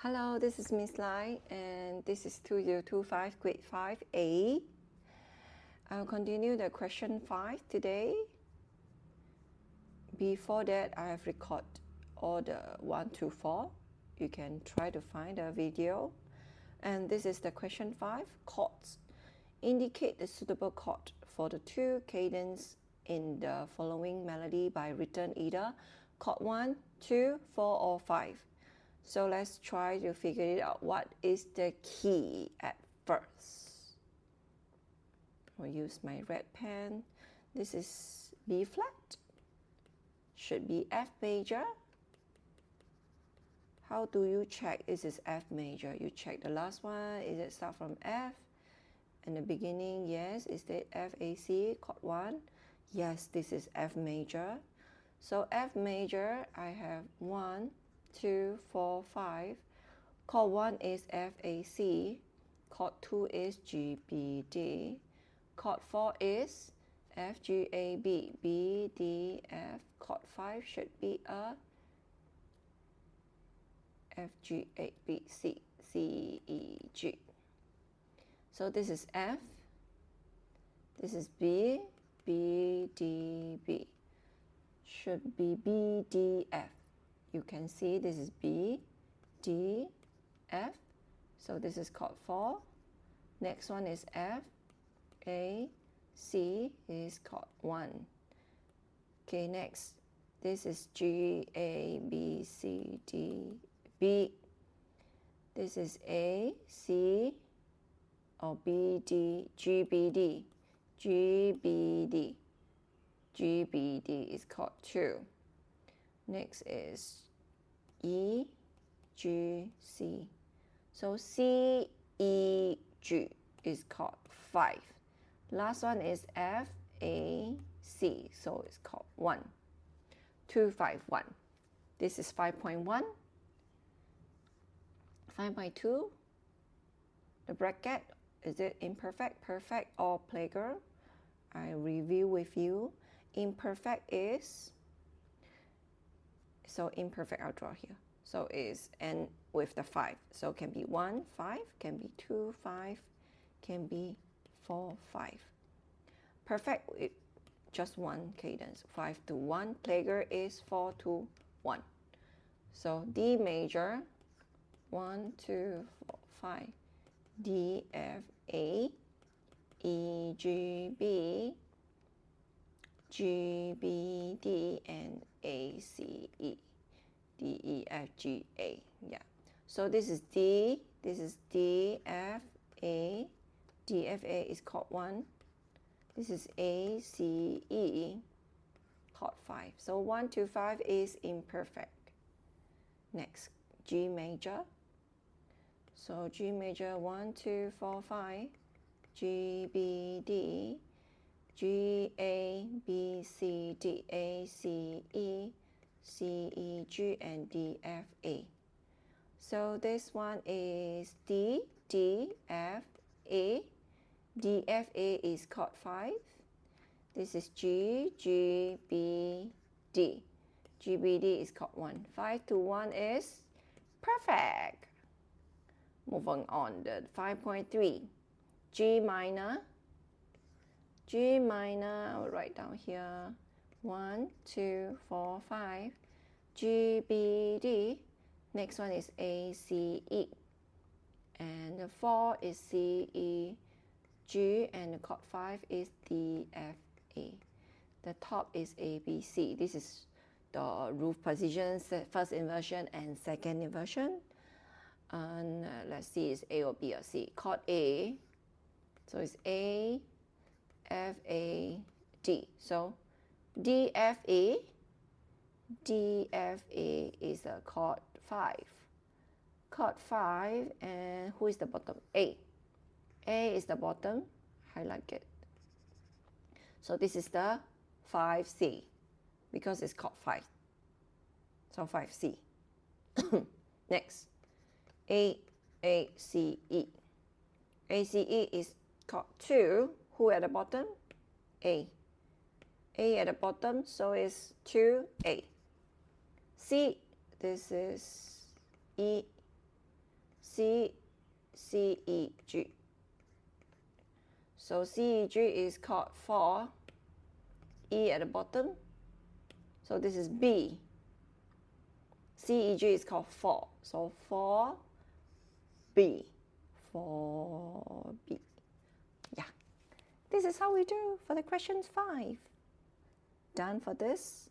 Hello, this is Miss Lai, and this is 2025 Grade 5 A. I'll continue the question 5 today. Before that, I have recorded all the 1 to 4. You can try to find the video. And this is the question 5, chords. Indicate the suitable chord for the two cadence in the following melody by written either chord 1, 2, 4, or 5. So let's try to figure it out. What is the key at first? I'll use my red pen. This is B flat. Should be F major. How do you check this is F major? You check the last one. Is it start from F? In the beginning, yes. Is that F, A, C, chord 1? Yes, this is F major. So F major, I have 1, 2, 4, 5. Chord 1 is F, A, C. Chord 2 is G, B, D. Chord 4 is F, G, A, B, B, D, F. Chord 5 should be a F, G, A, B, C, C, E, G. So this is F. This is B, B, D, B. Should be B, D, F. You can see this is B, D, F. So this is chord 4. Next one is F, A, C is chord 1. Okay, next. This is G, A, B, C, D, B. This is A, C, or B, D, G, B, D. G, B, D. G, B, D is chord 2. Next is E, G, C. So C, E, G is chord 5. Last one is F, A, C. So it's chord 1. 2, 5, 1. This is 5.1. 5.2. The bracket, is it imperfect, perfect, or playgirl? I review with you. Imperfect is, so imperfect I'll draw here. So is end with the 5. So can be 1, 5, can be 2, 5, can be 4, 5. Perfect, just one cadence, 5 to 1. Playgirl is 4 to 1. So D major, 1, 2, 4, 5. D, F, A, E, G, B, G, B, D, and A, C, E. D, E, F, G, A. Yeah. So this is D. This is D, F, A. D, F, A is chord 1. This is A, C, E, chord 5. So 1 to 5 is imperfect. Next, G major. So G major, 1, 2, 4, 5. G, B, D. G, A, B, C, D, A, C, E, C, E, G, and D, F, A. So this one is D, D, F, A. D, F, A is chord 5. This is G, G, B, D. G, B, D is chord 1. 5 to 1 is perfect. Moving on, the 5.3. G minor. G minor, I will write down here, 1, 2, 4, 5, G, B, D. Next one is A, C, E. And the 4 is C, E, G, and the chord 5 is D, F, A. The top is A, B, C. This is the roof positions, first inversion and second inversion. And let's see, it's A or B or C. Chord A, so it's A, F, A, D. So D, F, A. D, F, A is a chord 5. Chord 5, and who is the bottom? A. A is the bottom. Highlight it. So this is the 5C because it's chord 5. So 5C. Next, A, C, E. A, C, E is chord 2. Who at the bottom? A. A at the bottom, so it's 2A. C, this is E, C, E, G. So C, E, G is called 4, E at the bottom. So this is B. C, E, G is called 4. So 4B. 4B. Yeah. This is how we do for the questions 5. Done for this.